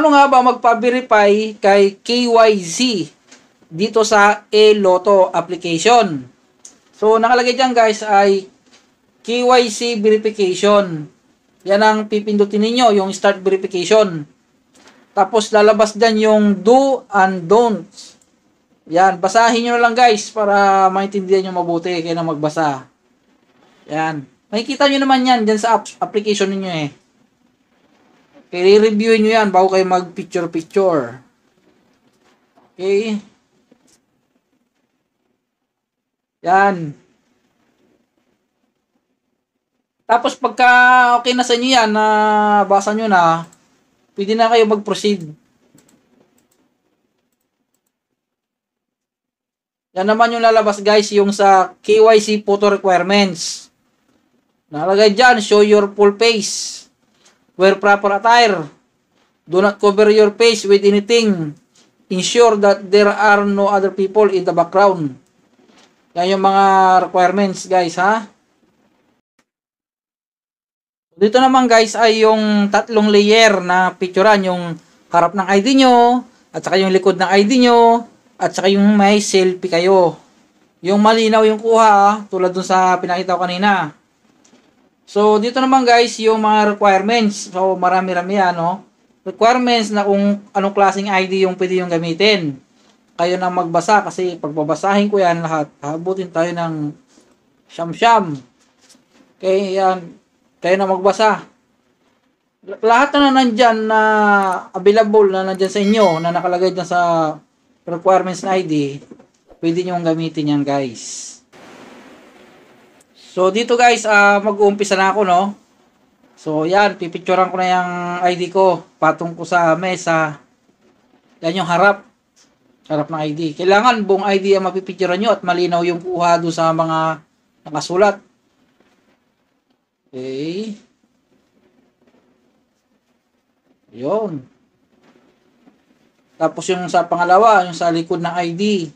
paano nga ba magpa-verify kay KYC dito sa eLotto application? So, nakalagay dyan guys ay KYC verification. Yan ang pipindutin ninyo, yung start verification. Tapos, lalabas dyan yung do and don'ts. Yan, basahin nyo lang guys para maintindihan nyo mabuti kayo na magbasa. Yan. Makikita nyo naman yan dyan sa application ninyo eh. Okay, i-reviewin nyo yan bago kayo mag-picture-picture. Okay. Yan. Tapos pagka okay na sa inyo yan, na basa nyo na, pwede na kayo mag-proceed. Yan naman yung lalabas guys, yung sa KYC photo requirements. Nakalagay dyan, show your full face. Wear proper attire. Do not cover your face with anything. Ensure that there are no other people in the background. Yan yung mga requirements guys ha. Dito naman guys ay yung tatlong layer na picturean. Yung harap ng ID nyo, at saka yung likod ng ID nyo, at saka yung may selfie kayo. Yung malinaw yung kuha tulad dun sa pinakita ko kanina. So, dito naman guys, yung mga requirements. So, marami-rami yan, no? Requirements na kung anong klaseng ID yung pwede yung gamitin. Kayo na magbasa kasi pagbabasahin ko yan lahat, habutin tayo ng siyam-siyam. Okay, yan. Kayo na magbasa. Lahat na nandyan na available na nandyan sa inyo, na nakalagay dyan sa requirements na ID, pwede nyo gamitin yan guys. So, dito guys, mag-uumpisa na ako, no? So, yan, pipicturean ko na yung ID ko. Patong ko sa mesa. Yan yung harap. Harap ng ID. Kailangan buong ID ang mapipicturean nyo at malinaw yung kuha doon sa mga nakasulat. Okay. Yun. Tapos yung sa pangalawa, yung sa likod ng ID.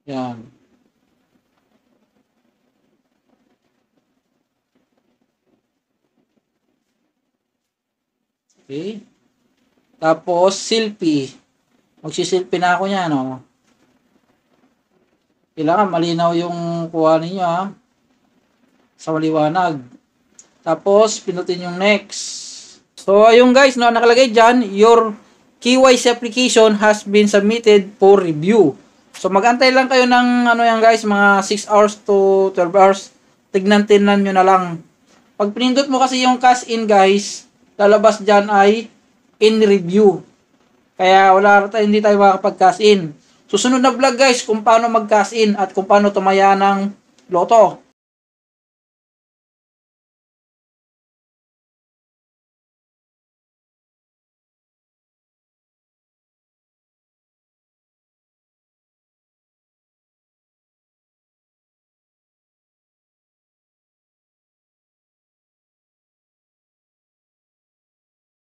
Yan. Okay. Tapos, selfie. Magsiselfie na ako niya, no? Kailangan malinaw yung kuha ninyo, ha? Sa maliwanag. Tapos, pinutin yung next. So, ayun guys, no? Nakalagay dyan, your KYC application has been submitted for review. So, mag-antay lang kayo ng, ano yan guys, mga 6 hours to 12 hours. Tignan-tignan nyo na lang. Pag pinindot mo kasi yung cash in guys, lalabas dyan ay in review. Kaya hindi tayo makakapag-cash in. Susunod na vlog guys kung paano mag-cash in at kung paano tumaya ng loto.